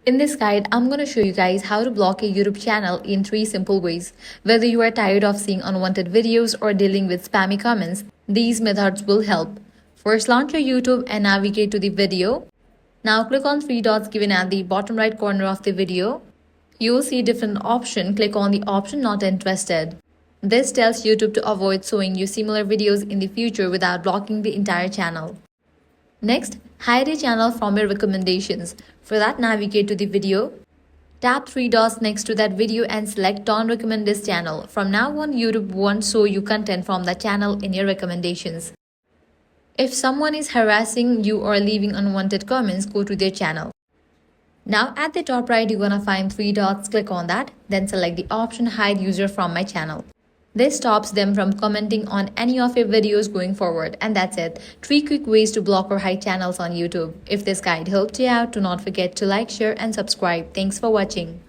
In this guide, I'm going to show you guys how to block a YouTube channel in 3 simple ways. Whether you are tired of seeing unwanted videos or dealing with spammy comments, these methods will help. First, launch your YouTube and navigate to the video. Now click on 3 dots given at the bottom right corner of the video. You will see a different option. Click on the option Not Interested. This tells YouTube to avoid showing you similar videos in the future without blocking the entire channel. Next, hide a channel from your recommendations. For that, navigate to the video. Tap 3 dots next to that video and select Don't recommend this channel. From now on, YouTube won't show you content from that channel in your recommendations. If someone is harassing you or leaving unwanted comments, go to their channel. Now at the top right, you're gonna find 3 dots. Click on that, then select the option Hide User from My Channel. This stops them from commenting on any of your videos going forward. And that's it. 3 quick ways to block or hide channels on YouTube. If this guide helped you out, do not forget to like, share and subscribe. Thanks for watching.